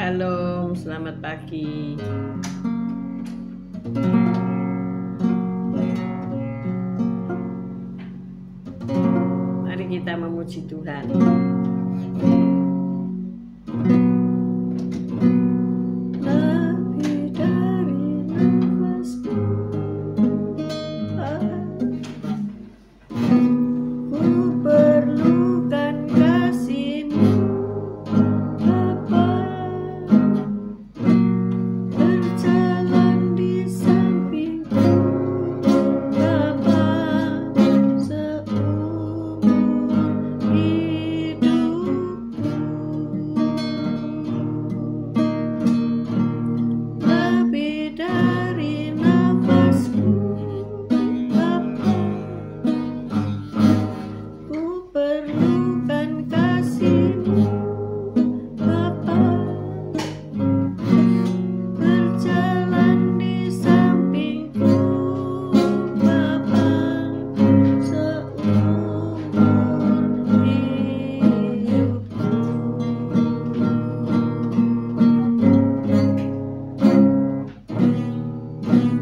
Shalom, selamat pagi. Mari kita memuji Tuhan. Lebih dari nafasku, ku perlukan kasih-Mu, Bapa. Berjalan di sampingku, Bapa, seumur hidupku. Lebih dari nafasku, Bapa, ku perlukan kasih-Mu, Bapa. Berjalan di sampingku, Bapa, seumur hidupku.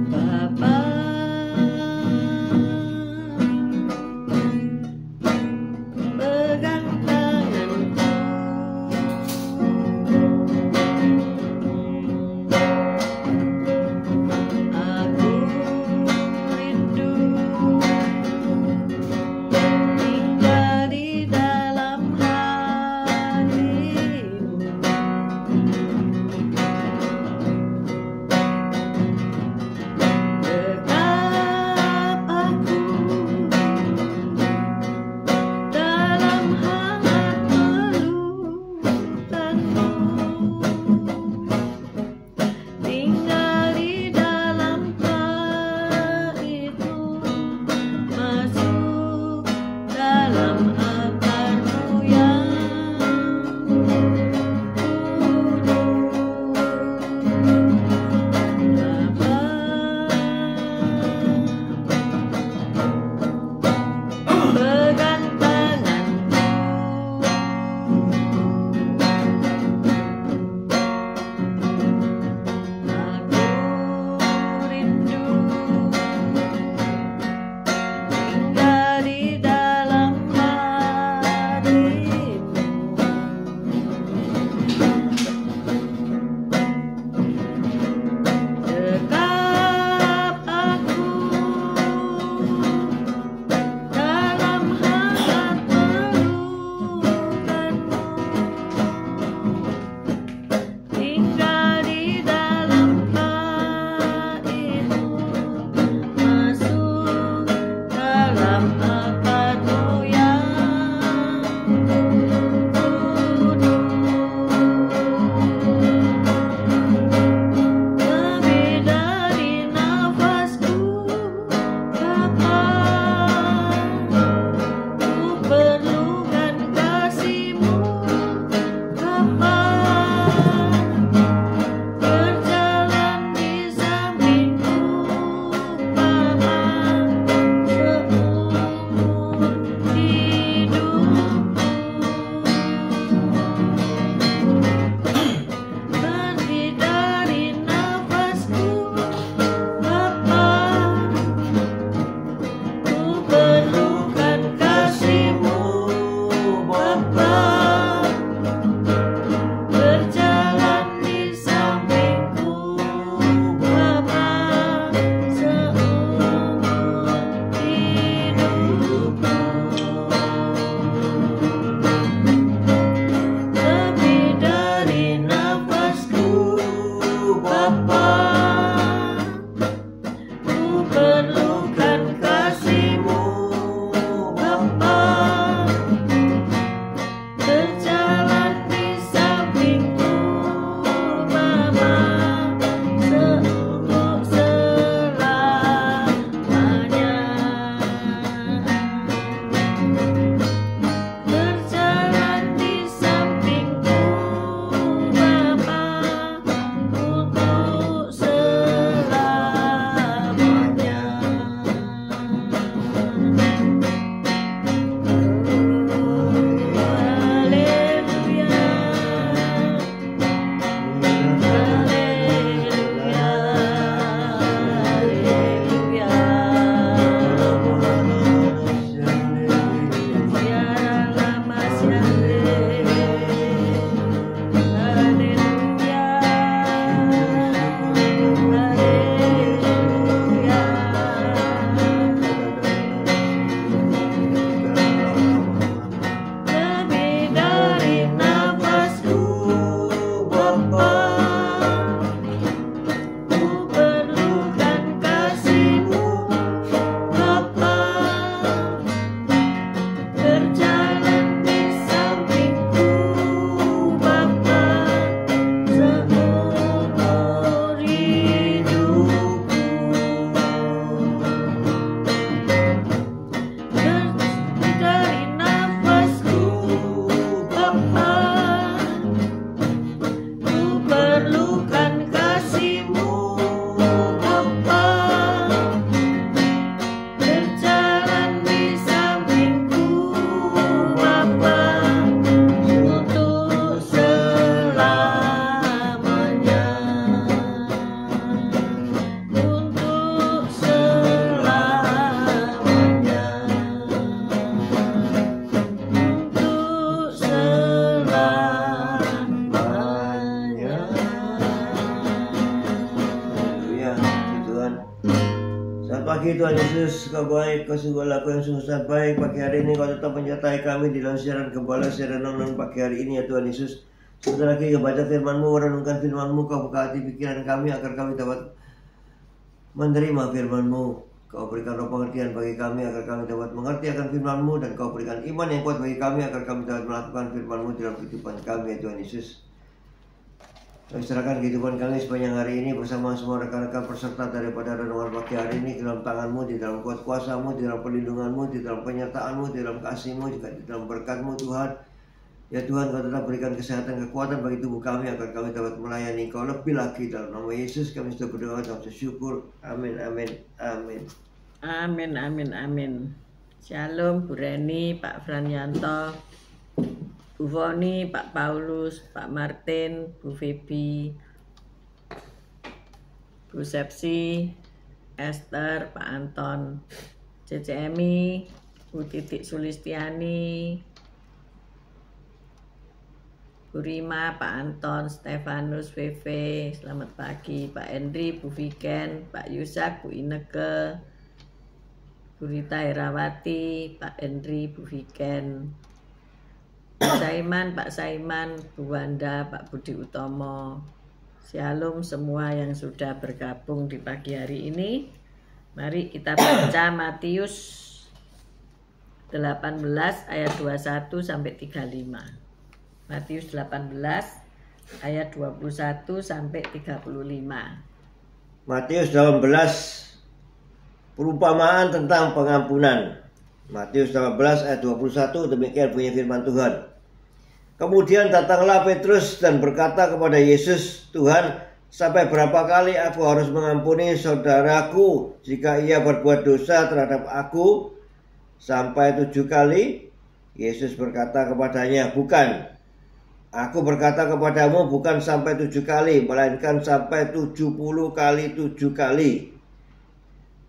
Bapa, pegang tanganku, aku rindu tinggal di dalam hati-Mu. Dekap aku dalam hangat pelukan-Mu, tinggal di dalam pelitmu, masuk dalam akar-Mu yang pegang tanganku, aku rindu tinggal di dalam hati-Mu. Dekap aku dalam hangat pelukan-Mu, tinggal di dalam pelitmu, masuk dalam akar-Mu yang kudus. Lebih dari nafasku, Bapa, ku perlukan kasih-Mu, Bapa. Berjalan di sampingku, Bapa, seumur hidupku. Lebih dari nafasku, Bapa, ku perlukan kasih-Mu, Bapa. Berjalan di sampingku, Bapa, seumur hidupku. Lebih dari nafasku, Bapa, ku perlukan kasih-Mu, Bapa. pagi Tuhan Yesus, Kau baik, Kau sungguh laku yang sungguh sangat baik. Pagi hari ini Kau tetap menyertai kami di dalam siaran Gembala, siaran renungan pagi hari ini ya Tuhan Yesus. Sebentar lagi baca firman-Mu, merenungkan firman-Mu, Kau buka hati pikiran kami agar kami dapat menerima firman-Mu. Kau berikan roh pengertian bagi kami agar kami dapat mengerti akan firman-Mu, dan Kau berikan iman yang kuat bagi kami agar kami dapat melakukan firman-Mu dalam kehidupan kami ya Tuhan Yesus. Kami serahkan kehidupan kami sepanjang hari ini bersama semua rekan-rekan peserta daripada renungan pagi hari ini ke dalam tangan-Mu, di dalam kuat kuasa-Mu, di dalam perlindungan-Mu, di dalam penyertaan-Mu, di dalam kasih-Mu, juga di dalam berkat-Mu Tuhan. Ya Tuhan, Kau tetap berikan kesehatan, kekuatan bagi tubuh kami agar kami dapat melayani Kau lebih lagi. Dalam nama Yesus kami sudah berdoa dan bersyukur. Amin, amin, amin. Amin, amin, amin. Shalom Bu Reni, Pak Franyanto, Bu Foni, Pak Paulus, Pak Martin, Bu Febi, Bu Sepsi, Esther, Pak Anton, CCM, Bu Titik Sulistiani, Bu Rima, Pak Anton, Stefanus, VV, selamat pagi, Pak Henry, Bu Viken, Pak Yusak, Bu Ineke, Bu Rita Herawati, Pak Henry, Bu Viken, Pak Saiman, Pak Saiman, Bu Wanda, Pak Budi Utomo. Shalom semua yang sudah bergabung di pagi hari ini. Mari kita baca Matius 18 ayat 21 sampai 35. Matius 18 ayat 21 sampai 35. Matius 18, perumpamaan tentang pengampunan. Matius 18 ayat 21, demikian bunyi firman Tuhan. Kemudian datanglah Petrus dan berkata kepada Yesus, Tuhan, sampai berapa kali aku harus mengampuni saudaraku jika ia berbuat dosa terhadap aku? Sampai 7 kali? Yesus berkata kepadanya, bukan. Aku berkata kepadamu bukan sampai 7 kali, melainkan sampai 70 kali 7 kali.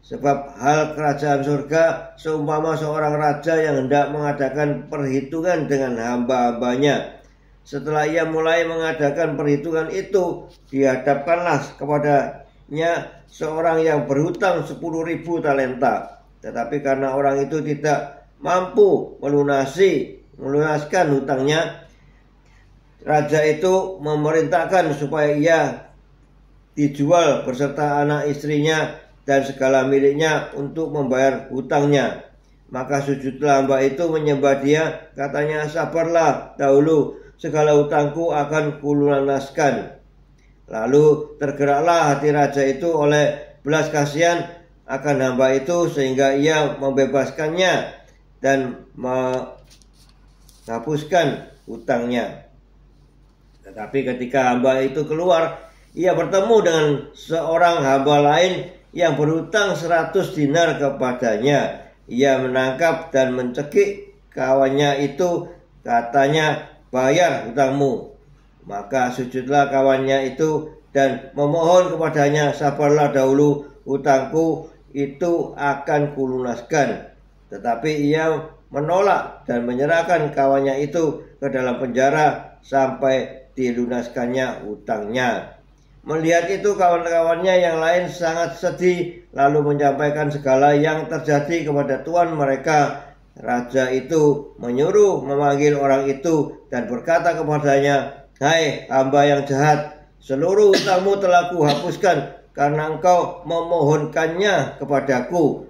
Sebab hal kerajaan surga seumpama seorang raja yang hendak mengadakan perhitungan dengan hamba-hambanya. Setelah ia mulai mengadakan perhitungan itu, dihadapkanlah kepadanya seorang yang berhutang 10.000 talenta. Tetapi karena orang itu tidak mampu melunaskan hutangnya, raja itu memerintahkan supaya ia dijual beserta anak istrinya dan segala miliknya untuk membayar hutangnya. Maka sujudlah hamba itu menyembah dia, katanya, sabarlah dahulu, segala hutangku akan kulunaskan. Lalu tergeraklah hati raja itu oleh belas kasihan akan hamba itu, sehingga ia membebaskannya dan menghapuskan hutangnya. Tetapi ketika hamba itu keluar, ia bertemu dengan seorang hamba lain yang berhutang 100 dinar kepadanya. Ia menangkap dan mencekik kawannya itu, katanya, bayar hutangmu. Maka sujudlah kawannya itu dan memohon kepadanya, sabarlah dahulu, hutangku itu akan kulunaskan. Tetapi ia menolak dan menyerahkan kawannya itu ke dalam penjara sampai dilunaskannya hutangnya. Melihat itu kawan-kawannya yang lain sangat sedih, lalu menyampaikan segala yang terjadi kepada tuan mereka. Raja itu menyuruh memanggil orang itu dan berkata kepadanya, hai hamba yang jahat, seluruh hutangmu telah kuhapuskan karena engkau memohonkannya kepadaku.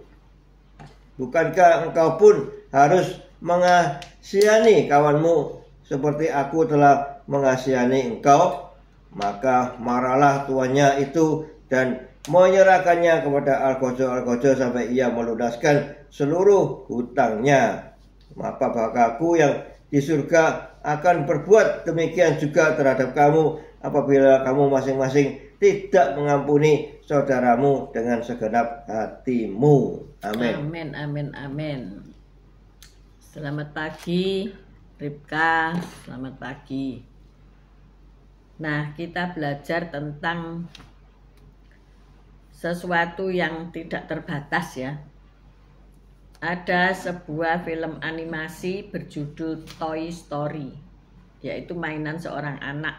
Bukankah engkau pun harus mengasihani kawanmu seperti aku telah mengasihani engkau? Maka marahlah tuannya itu dan menyerahkannya kepada algojo-algojo sampai ia melunaskan seluruh hutangnya. Maka Bapakku yang di surga akan berbuat demikian juga terhadap kamu apabila kamu masing-masing tidak mengampuni saudaramu dengan segenap hatimu. Amin. Amin, amin, amin. Selamat pagi, Ripka. Selamat pagi. Nah, kita belajar tentang sesuatu yang tidak terbatas ya. Ada sebuah film animasi berjudul Toy Story, yaitu mainan seorang anak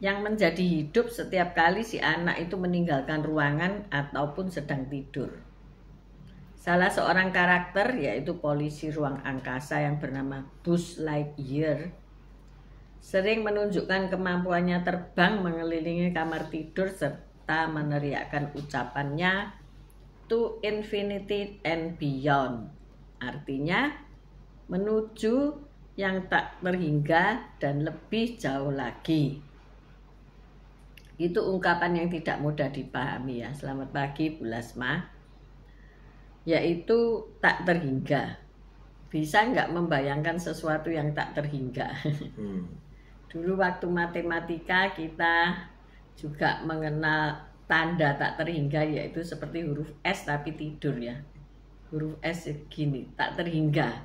yang menjadi hidup setiap kali si anak itu meninggalkan ruangan ataupun sedang tidur. Salah seorang karakter yaitu polisi ruang angkasa yang bernama Buzz Lightyear sering menunjukkan kemampuannya terbang mengelilingi kamar tidur serta meneriakkan ucapannya to infinity and beyond. Artinya menuju yang tak terhingga dan lebih jauh lagi. Itu ungkapan yang tidak mudah dipahami ya. Selamat pagi Bu Lasma. Yaitu tak terhingga. Bisa nggak membayangkan sesuatu yang tak terhingga? Dulu waktu matematika kita juga mengenal tanda tak terhingga, yaitu seperti huruf S tapi tidur ya. Huruf S gini, tak terhingga.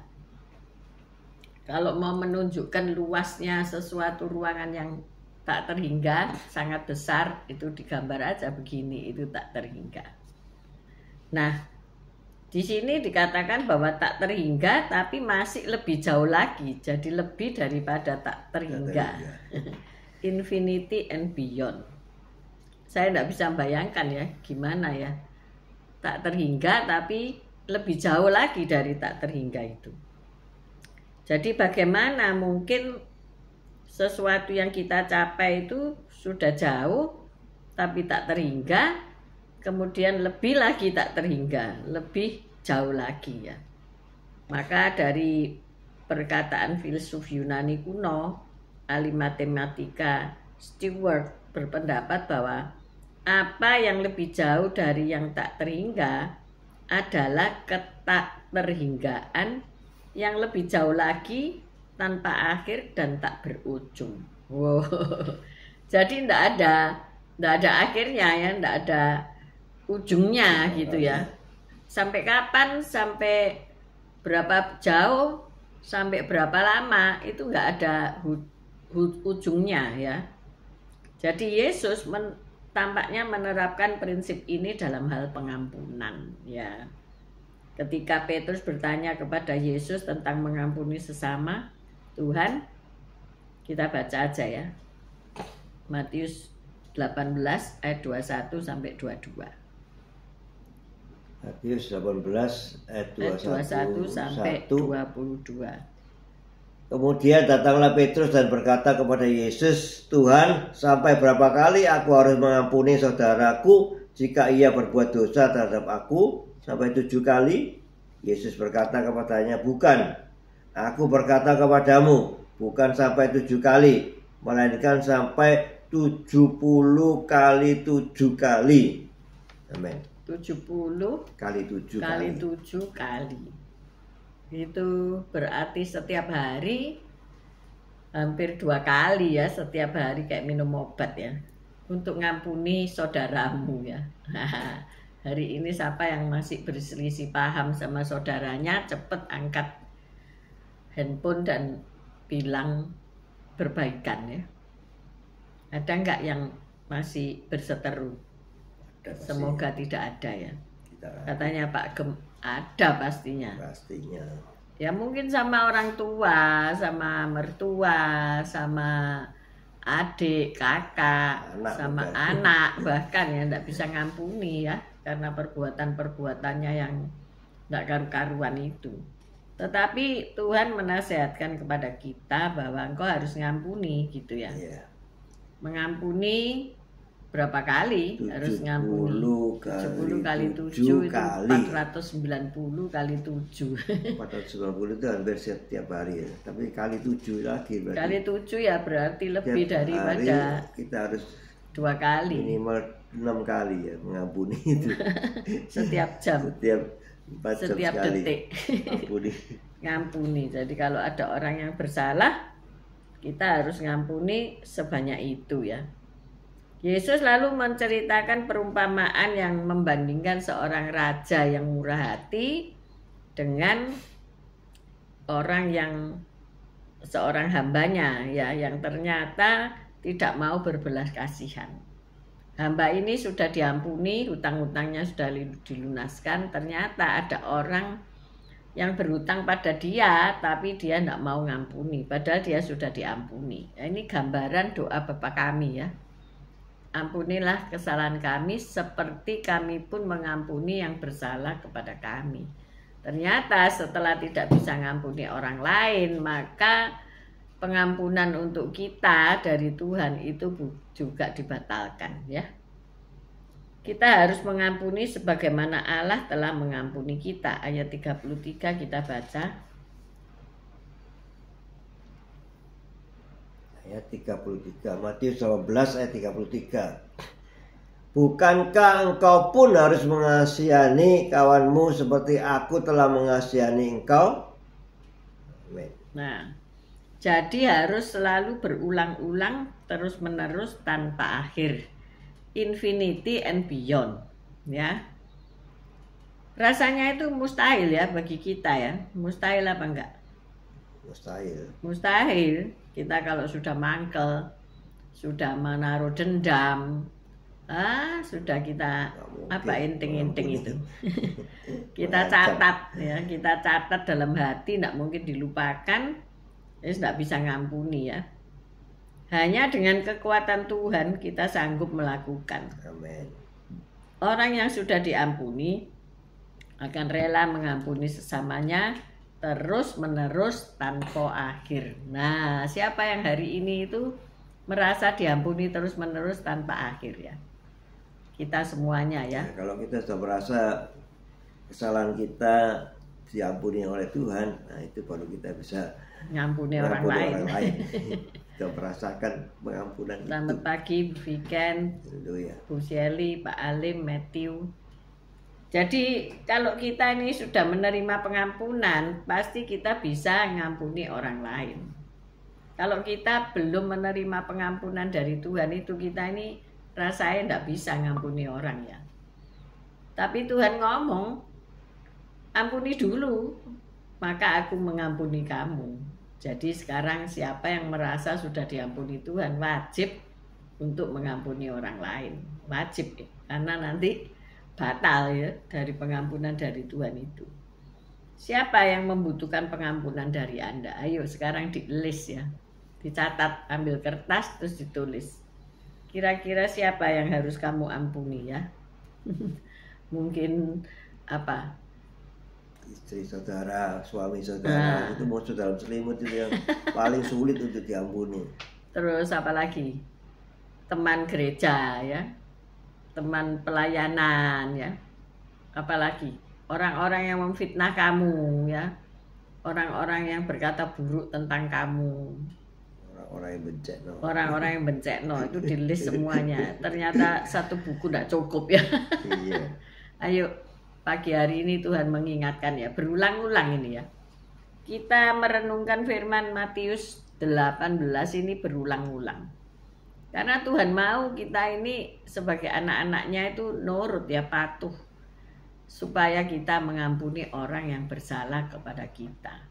Kalau mau menunjukkan luasnya sesuatu ruangan yang tak terhingga, sangat besar, itu digambar aja begini, itu tak terhingga. Nah, di sini dikatakan bahwa tak terhingga tapi masih lebih jauh lagi. Jadi lebih daripada tak terhingga. Infinity and beyond. Saya tidak bisa bayangkan ya gimana ya. Tak terhingga tapi lebih jauh lagi dari tak terhingga itu. Jadi bagaimana mungkin sesuatu yang kita capai itu sudah jauh tapi tak terhingga, kemudian lebih lagi tak terhingga, lebih jauh lagi ya. Maka dari perkataan filsuf Yunani kuno, ahli matematika Stewart berpendapat bahwa apa yang lebih jauh dari yang tak terhingga adalah ketakterhinggaan yang lebih jauh lagi tanpa akhir dan tak berujung. Wow. Jadi tidak ada akhirnya ya, tidak ada ujungnya gitu ya. Sampai kapan, sampai berapa jauh, sampai berapa lama, itu nggak ada ujungnya ya. Jadi Yesus tampaknya menerapkan prinsip ini dalam hal pengampunan ya. Ketika Petrus bertanya kepada Yesus tentang mengampuni sesama, Tuhan, kita baca aja ya. Matius 18 ayat 21 sampai 22. Matius 18 ayat 21 sampai 22. Kemudian datanglah Petrus dan berkata kepada Yesus, Tuhan, sampai berapa kali aku harus mengampuni saudaraku jika ia berbuat dosa terhadap aku? Sampai 7 kali? Yesus berkata kepadanya, bukan. Aku berkata kepadamu, bukan sampai 7 kali, melainkan sampai 70 kali 7 kali. Amin. 70 kali 7 kali 7 kali. Itu berarti setiap hari hampir 2 kali ya, setiap hari kayak minum obat ya, untuk ngampuni saudaramu ya. Hari ini siapa yang masih berselisih paham sama saudaranya, cepet angkat handphone dan bilang berbaikan ya. Ada nggak yang masih berseteru? Semoga tidak ada ya. Katanya Pak Gem, ada pastinya. Pastinya. Ya mungkin sama orang tua, sama mertua, sama adik, kakak, sama anak bahkan ya tidak bisa ngampuni ya, karena perbuatan-perbuatannya yang tidak karu-karuan itu. Tetapi Tuhan menasehatkan kepada kita bahwa engkau harus ngampuni gitu ya. Mengampuni berapa kali? Harus ngampuni 70 kali 7 itu 490 kali 7. 490 itu hampir setiap hari ya. Tapi kali 7 lagi berarti. Kali 7 ya berarti lebih daripada kita harus 2 kali. Minimal 6 kali ya mengampuni itu. Setiap jam. Setiap detik. Ngampuni. Ngampuni. Jadi kalau ada orang yang bersalah, kita harus ngampuni sebanyak itu ya. Yesus lalu menceritakan perumpamaan yang membandingkan seorang raja yang murah hati dengan seorang hambanya ya, yang ternyata tidak mau berbelas kasihan. Hamba ini sudah diampuni, hutang-hutangnya sudah dilunaskan, ternyata ada orang yang berhutang pada dia tapi dia tidak mau ngampuni, padahal dia sudah diampuni. Ini gambaran doa Bapa kami ya. ampunilah kesalahan kami seperti kami pun mengampuni yang bersalah kepada kami. Ternyata setelah tidak bisa mengampuni orang lain, maka pengampunan untuk kita dari Tuhan itu juga dibatalkan, ya. Kita harus mengampuni sebagaimana Allah telah mengampuni kita. Ayat 33 kita baca. Ayat 33, Matius 12 ayat 33. Bukankah engkau pun harus mengasihani kawanmu seperti aku telah mengasihani engkau? Amin. Nah, jadi harus selalu berulang-ulang terus-menerus tanpa akhir. Infinity and beyond, ya. Rasanya itu mustahil ya bagi kita, ya. Mustahil apa enggak? Mustahil. Mustahil. Kita kalau sudah mangkel, sudah menaruh dendam, sudah kita apa inting-inting itu. Kita catat, ya. Kita catat dalam hati, tidak mungkin dilupakan. Ya, tidak bisa ngampuni, ya. Hanya dengan kekuatan Tuhan kita sanggup melakukan. Amin. Orang yang sudah diampuni akan rela mengampuni sesamanya terus menerus tanpa akhir. Nah, siapa yang hari ini itu merasa diampuni terus menerus tanpa akhir, ya? Kita semuanya, ya. Nah, kalau kita sudah merasa kesalahan kita diampuni oleh Tuhan, nah itu baru kita bisa ngampuni orang lain. Kita merasakan pengampunan. Selamat pagi Bu Viken, Bu Shelly, Pak Alim, Matthew. Jadi kalau kita ini sudah menerima pengampunan, pasti kita bisa ngampuni orang lain. Kalau kita belum menerima pengampunan dari Tuhan, itu kita ini rasanya tidak bisa ngampuni orang, ya. Tapi Tuhan ngomong, ampuni dulu, maka aku mengampuni kamu. Jadi sekarang siapa yang merasa sudah diampuni Tuhan wajib untuk mengampuni orang lain. Wajib, ya. Karena nanti batal, ya, dari pengampunan dari Tuhan itu. Siapa yang membutuhkan pengampunan dari Anda? Ayo sekarang di list, ya. Dicatat, ambil kertas terus ditulis. Kira-kira siapa yang harus kamu ampuni, ya? Mungkin apa? Istri saudara, suami saudara, itu musuh dalam selimut itu yang paling sulit untuk diampuni. Terus apa lagi? Teman gereja, ya. Teman pelayanan, ya. Apalagi orang-orang yang memfitnah kamu, ya. Orang-orang yang berkata buruk tentang kamu. Orang-orang yang bencekno. Orang-orang yang bencekno itu di list semuanya. Ternyata satu buku tidak cukup, ya. Iya. Ayo pagi hari ini Tuhan mengingatkan, ya, berulang-ulang ini, ya. Kita merenungkan firman Matius 18 ini berulang-ulang. Karena Tuhan mau kita ini sebagai anak-anaknya itu nurut, ya, patuh. Supaya kita mengampuni orang yang bersalah kepada kita.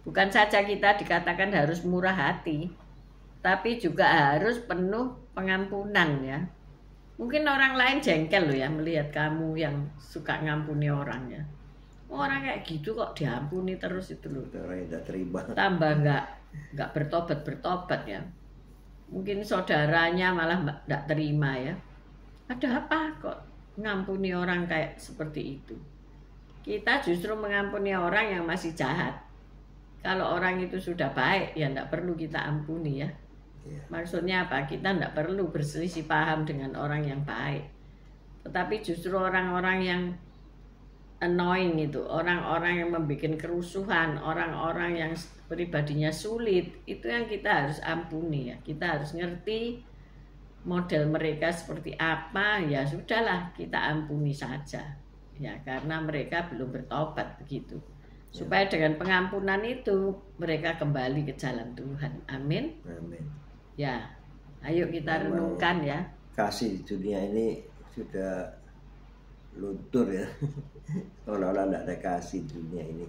Bukan saja kita dikatakan harus murah hati, tapi juga harus penuh pengampunan, ya. Mungkin orang lain jengkel loh, ya, melihat kamu yang suka ngampuni orang, ya. Orang kayak gitu kok diampuni terus itu loh. Orang yang tidak terima. Tambah nggak bertobat, ya. Mungkin saudaranya malah tidak terima, ya. Ada apa kok ngampuni orang kayak seperti itu? Kita justru mengampuni orang yang masih jahat. Kalau orang itu sudah baik, ya tidak perlu kita ampuni, ya. Maksudnya apa? Kita tidak perlu berselisih paham dengan orang yang baik. Tetapi justru orang-orang yang annoying itu, orang-orang yang membuat kerusuhan, orang-orang yang pribadinya sulit, itu yang kita harus ampuni, ya. Kita harus ngerti model mereka seperti apa, ya sudahlah kita ampuni saja, ya, karena mereka belum bertobat begitu. Supaya dengan pengampunan itu mereka kembali ke jalan Tuhan. Amin. Amin. Ya, ayo kita renungkan, ya. Kasih di dunia ini sudah luntur, ya. Seolah-olah tidak ada kasih di dunia ini.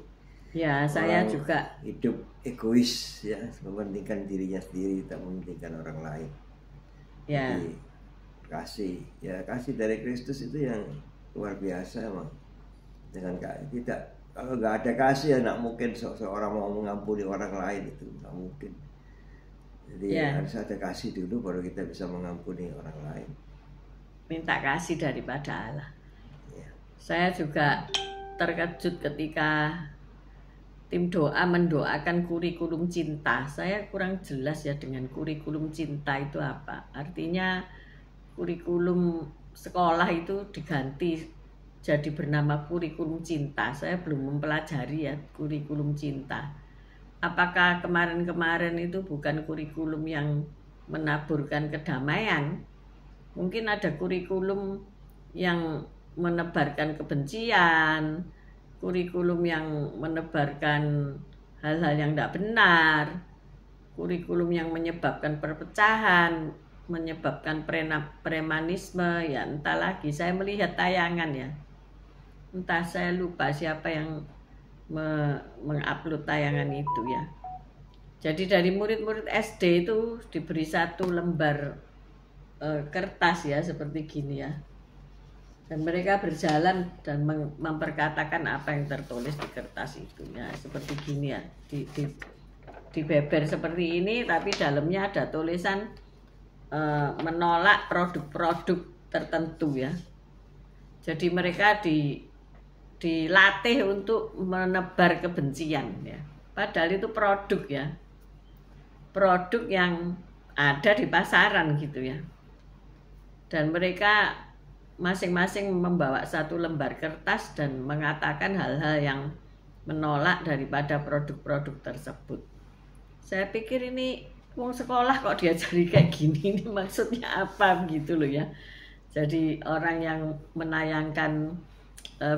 Ya, saya orang juga hidup egois, ya, mementingkan dirinya sendiri, tak mementingkan orang lain. ya. Jadi, kasih dari Kristus itu yang luar biasa, emang. Dengan tidak, kalau nggak ada kasih, ya nggak mungkin seorang mau mengampuni orang lain, itu nggak mungkin. Jadi harus ada kasih dulu baru kita bisa mengampuni orang lain. Minta kasih daripada Allah. Saya juga terkejut ketika tim doa mendoakan kurikulum cinta. Saya kurang jelas ya dengan kurikulum cinta itu apa. Artinya kurikulum sekolah itu diganti jadi bernama kurikulum cinta. Saya belum mempelajari ya kurikulum cinta. Apakah kemarin-kemarin itu bukan kurikulum yang menaburkan kedamaian? Mungkin ada kurikulum yang menebarkan kebencian, kurikulum yang menebarkan hal-hal yang tidak benar, kurikulum yang menyebabkan perpecahan, menyebabkan premanisme, ya entah lagi. Saya melihat tayangan ya, entah saya lupa siapa yang mengupload tayangan itu ya. Jadi dari murid-murid SD itu diberi satu lembar kertas ya seperti gini ya. Dan mereka berjalan dan memperkatakan apa yang tertulis di kertas itu ya, seperti gini ya, dibeber seperti ini, tapi dalamnya ada tulisan menolak produk-produk tertentu ya. Jadi mereka dilatih untuk menebar kebencian ya. Padahal itu produk ya, produk yang ada di pasaran gitu ya. Dan mereka masing-masing membawa satu lembar kertas dan mengatakan hal-hal yang menolak daripada produk-produk tersebut. Saya pikir ini wong sekolah kok diajari kayak gini, ini maksudnya apa gitu loh ya. Jadi orang yang menayangkan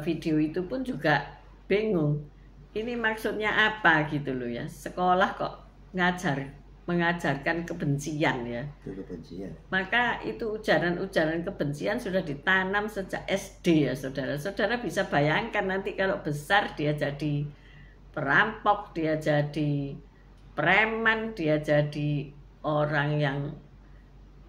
video itu pun juga bingung. Ini maksudnya apa gitu loh ya. Sekolah kok mengajarkan kebencian ya. Kebencian. Maka itu ujaran-ujaran kebencian sudah ditanam sejak SD ya saudara. Saudara bisa bayangkan nanti kalau besar dia jadi perampok, dia jadi preman, dia jadi orang yang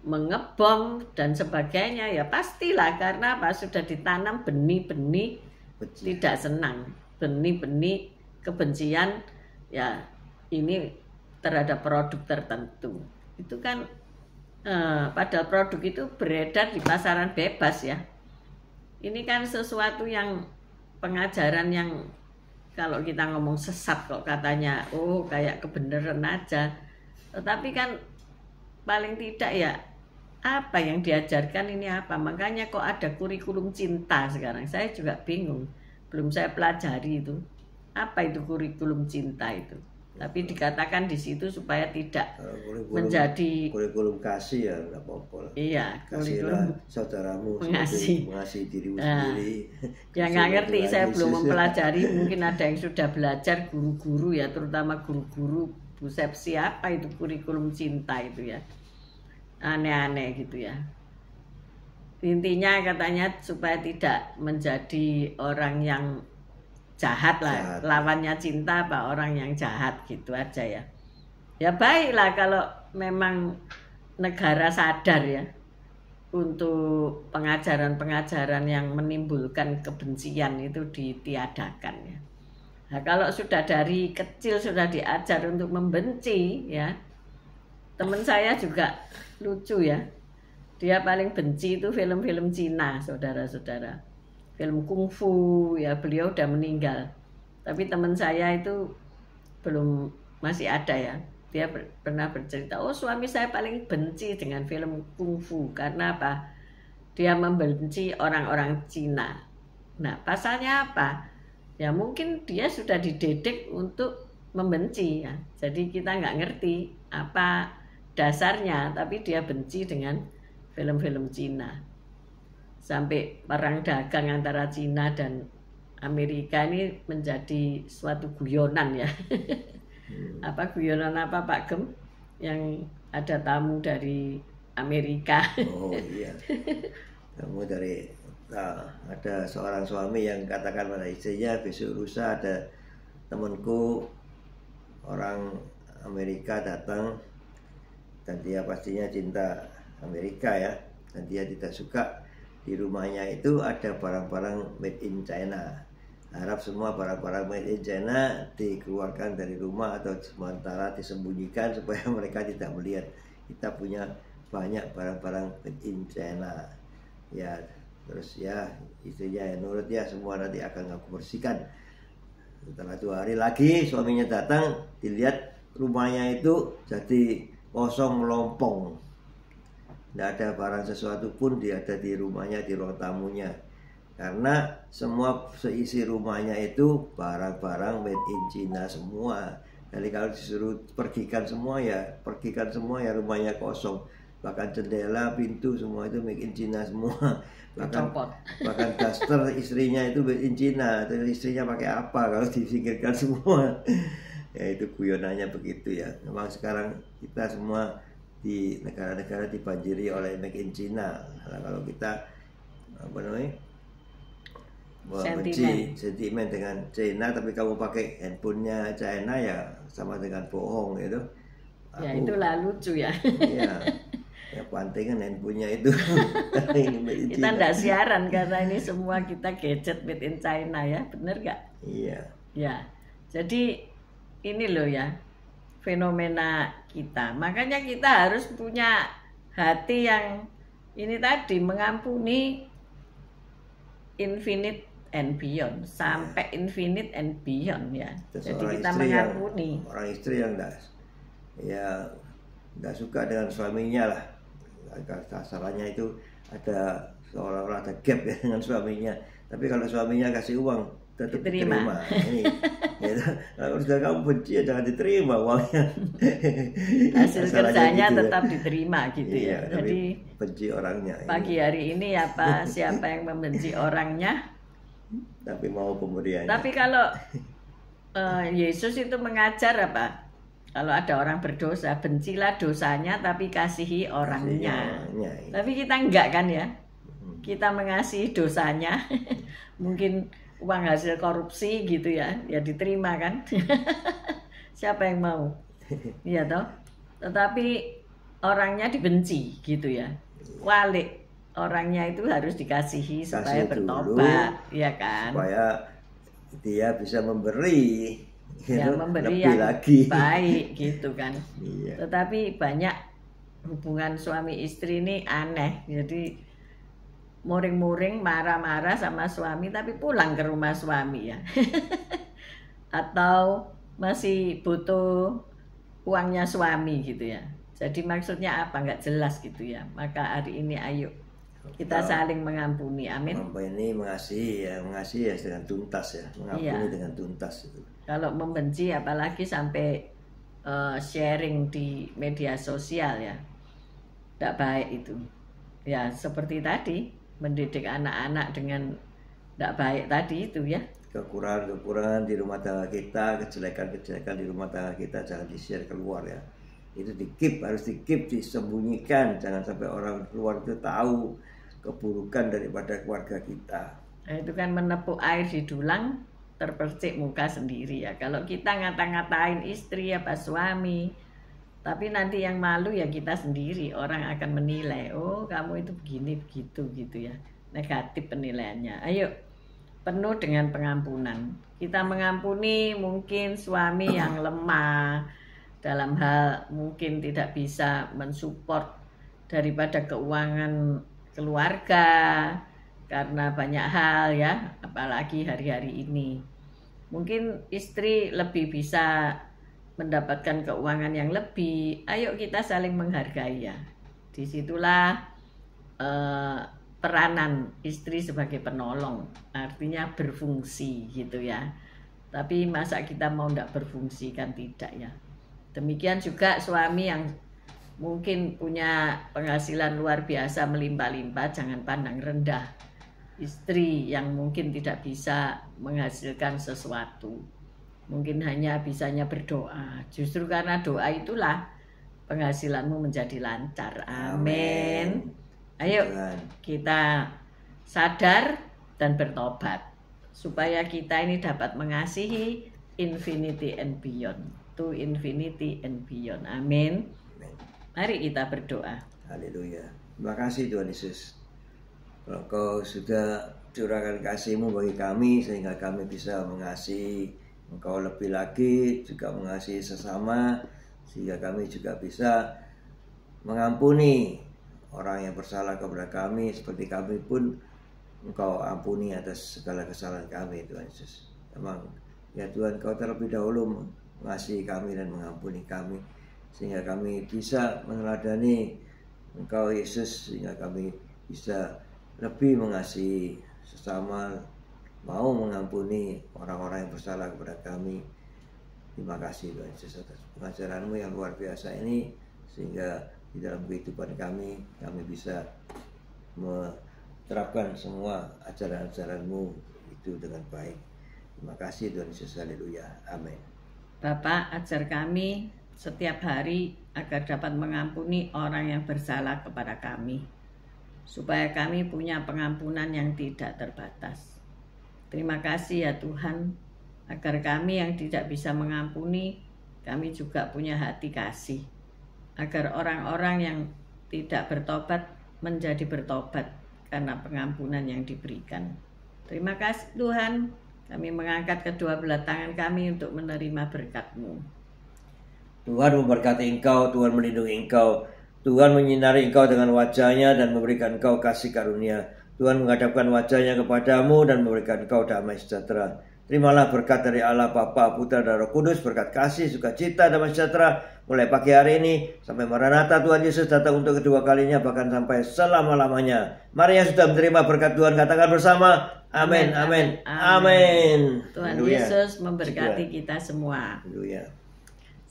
mengebom dan sebagainya ya pastilah, karena apa, sudah ditanam benih-benih tidak senang, benih-benih kebencian ya ini terhadap produk tertentu. Itu kan padahal produk itu beredar di pasaran bebas ya. Ini kan sesuatu yang pengajaran yang kalau kita ngomong sesat kok katanya, oh kayak kebenaran aja. Tetapi kan paling tidak ya apa yang diajarkan ini apa. Makanya kok ada kurikulum cinta sekarang. Saya juga bingung. Belum saya pelajari itu. Apa itu kurikulum cinta itu. Tapi dikatakan di situ supaya tidak menjadi kurikulum kasih ya enggak apa-apa. Iya, kasihlah saudaramu mengasihi dirimu sendiri. Ya nggak ngerti, saya belum mempelajari. Mungkin ada yang sudah belajar, guru-guru ya, terutama guru-guru busepsi apa itu kurikulum cinta itu ya. Aneh-aneh gitu ya. Intinya katanya supaya tidak menjadi orang yang jahat lah, lawannya cinta apa orang yang jahat gitu aja ya. Ya baiklah kalau memang negara sadar ya untuk pengajaran-pengajaran yang menimbulkan kebencian itu ditiadakan ya. Nah, kalau sudah dari kecil sudah diajar untuk membenci ya. Teman saya juga lucu ya. Dia paling benci itu film-film Cina, saudara-saudara. Film kungfu ya, beliau udah meninggal. Tapi teman saya itu masih ada ya. Dia pernah bercerita, oh suami saya paling benci dengan film kungfu. Karena apa? Dia membenci orang-orang Cina. Nah pasalnya apa? Ya mungkin dia sudah dididik untuk membenci ya. Jadi kita nggak ngerti apa dasarnya, tapi dia benci dengan film-film Cina. Sampai perang dagang antara Cina dan Amerika ini menjadi suatu guyonan ya. Apa guyonan apa Pak Gem? Yang ada tamu dari Amerika. Oh iya. Tamu dari ada seorang suami yang katakan pada istrinya, besok lusa ada temanku orang Amerika datang dan dia pastinya cinta Amerika ya, dan dia tidak suka di rumahnya itu ada barang-barang made in China, Harap semua barang-barang made in China dikeluarkan dari rumah atau sementara disembunyikan supaya mereka tidak melihat kita punya banyak barang-barang made in China. Ya, terus ya istrinya ya nurut ya, semua nanti akan aku bersihkan. Setelah 2 hari lagi suaminya datang, dilihat rumahnya itu jadi kosong melompong. Tidak ada barang sesuatu pun dia ada di rumahnya, di ruang tamunya. Karena semua seisi rumahnya itu barang-barang made in China semua. Jadi kalau disuruh pergikan semua ya rumahnya kosong. Bahkan jendela, pintu semua itu made in China semua. Bahkan daster istrinya itu made in China. Terus istrinya pakai apa kalau disingkirkan semua? Ya itu guyonannya begitu ya. Memang sekarang kita semua di negara-negara dibanjiri oleh make in China. Nah, kalau kita sentimen dengan China, tapi kamu pakai handphonenya China ya sama dengan bohong gitu. Ya itulah lucu ya. Iya. Ya pantingan handphonenya itu. Kita nggak siaran karena ini semua kita gadget made in China ya, bener nggak? Iya. Ya, jadi ini loh ya fenomena kita. Makanya kita harus punya hati yang ini tadi, mengampuni infinite and beyond, sampai infinite and beyond ya. Jadi kita mengampuni. Orang istri yang nggak suka dengan suaminya lah. Kasarnya itu ada seolah-olah ada gap ya dengan suaminya. Tapi kalau suaminya kasih uang tetap diterima. Ini, ya, kalau sudah kamu benci ya jangan diterima uangnya. Hasil kerjanya gitu tetap diterima gitu iya, ya. Jadi benci orangnya. Pagi hari ini apa siapa yang membenci orangnya? Tapi mau pemberiannya. Tapi kalau Yesus itu mengajar apa? Kalau ada orang berdosa, bencilah dosanya tapi kasihi orangnya. Iya. Tapi kita enggak kan ya? Kita mengasihi dosanya. Mungkin uang hasil korupsi gitu ya, ya diterima kan. Siapa yang mau? Iya toh. Tetapi orangnya dibenci gitu ya. Walik, orangnya itu harus dikasihi supaya bertobat, ya kan? Supaya dia bisa memberi, ya, memberi lebih yang lagi baik gitu kan. Iya. Tetapi banyak hubungan suami istri ini aneh. Jadi muring-muring, marah-marah sama suami tapi pulang ke rumah suami ya. Atau masih butuh uangnya suami gitu ya. Jadi maksudnya apa? Nggak jelas gitu ya. Maka hari ini ayo kita saling mengampuni. Amin. Ini mengasihi ya dengan tuntas ya. Mengampuni dengan tuntas itu. Kalau membenci apalagi sampai sharing di media sosial ya. Nggak baik itu. Ya seperti tadi, mendidik anak-anak dengan tidak baik tadi itu ya. Kekurangan-kekurangan di rumah tangga kita, kejelekan-kejelekan di rumah tangga kita jangan di-share keluar ya. Itu harus di-keep, disembunyikan. Jangan sampai orang luar itu tahu keburukan daripada keluarga kita. Nah, itu kan menepuk air di dulang, terpercik muka sendiri ya. Kalau kita ngata-ngatain istri apa suami, tapi nanti yang malu ya kita sendiri. Orang akan menilai, oh kamu itu begini begitu gitu ya. Negatif penilaiannya. Ayo penuh dengan pengampunan. Kita mengampuni mungkin suami yang lemah dalam hal mungkin tidak bisa mensupport daripada keuangan keluarga karena banyak hal ya, apalagi hari-hari ini. Mungkin istri lebih bisa mendapatkan keuangan yang lebih. Ayo kita saling menghargai ya. Disitulah peranan istri sebagai penolong, artinya berfungsi gitu ya. Tapi masa kita mau tidak berfungsi, kan tidak ya. Demikian juga suami yang mungkin punya penghasilan luar biasa melimpah-limpah, jangan pandang rendah istri yang mungkin tidak bisa menghasilkan sesuatu. Mungkin hanya bisanya berdoa. Justru karena doa itulah penghasilanmu menjadi lancar. Amin. Ayo kita sadar dan bertobat supaya kita ini dapat mengasihi infinity and beyond, to infinity and beyond. Amin. Mari kita berdoa. Haleluya. Terima kasih Tuhan Yesus. Kalau Kau sudah curahkan kasih-Mu bagi kami sehingga kami bisa mengasihi Engkau lebih lagi, juga mengasihi sesama, sehingga kami juga bisa mengampuni orang yang bersalah kepada kami seperti kami pun Engkau ampuni atas segala kesalahan kami, Tuhan Yesus. Memang ya Tuhan, Kau terlebih dahulu mengasihi kami dan mengampuni kami sehingga kami bisa meneladani Engkau Yesus, sehingga kami bisa lebih mengasihi sesama, mau mengampuni orang-orang yang bersalah kepada kami. Terima kasih Tuhan Yesus atas pengajaran-Mu yang luar biasa ini, sehingga di dalam kehidupan kami bisa menerapkan semua ajaran-ajaran-Mu itu dengan baik. Terima kasih Tuhan Yesus, haleluya, amin. Bapak, ajar kami setiap hari agar dapat mengampuni orang yang bersalah kepada kami, supaya kami punya pengampunan yang tidak terbatas. Terima kasih ya Tuhan, agar kami yang tidak bisa mengampuni, kami juga punya hati kasih, agar orang-orang yang tidak bertobat menjadi bertobat karena pengampunan yang diberikan. Terima kasih Tuhan, kami mengangkat kedua belah tangan kami untuk menerima berkat-Mu. Tuhan memberkati engkau, Tuhan melindungi engkau, Tuhan menyinari engkau dengan wajah-Nya dan memberikan engkau kasih karunia. Tuhan menghadapkan wajah-Nya kepadamu dan memberikan engkau damai sejahtera. Terimalah berkat dari Allah Bapa, Putra dan Roh Kudus, berkat kasih, sukacita, damai sejahtera mulai pagi hari ini sampai Maranatha Tuhan Yesus datang untuk kedua kalinya, bahkan sampai selama-lamanya. Mari yang sudah menerima berkat Tuhan katakan bersama, amin, amin, amin. Tuhan Yesus memberkati kita semua. Haleluya.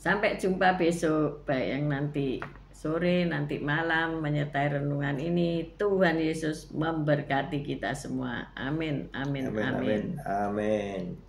Sampai jumpa besok, baik yang nanti sore, nanti malam menyertai renungan ini. Tuhan Yesus memberkati kita semua. Amin, amin, amin. Amin.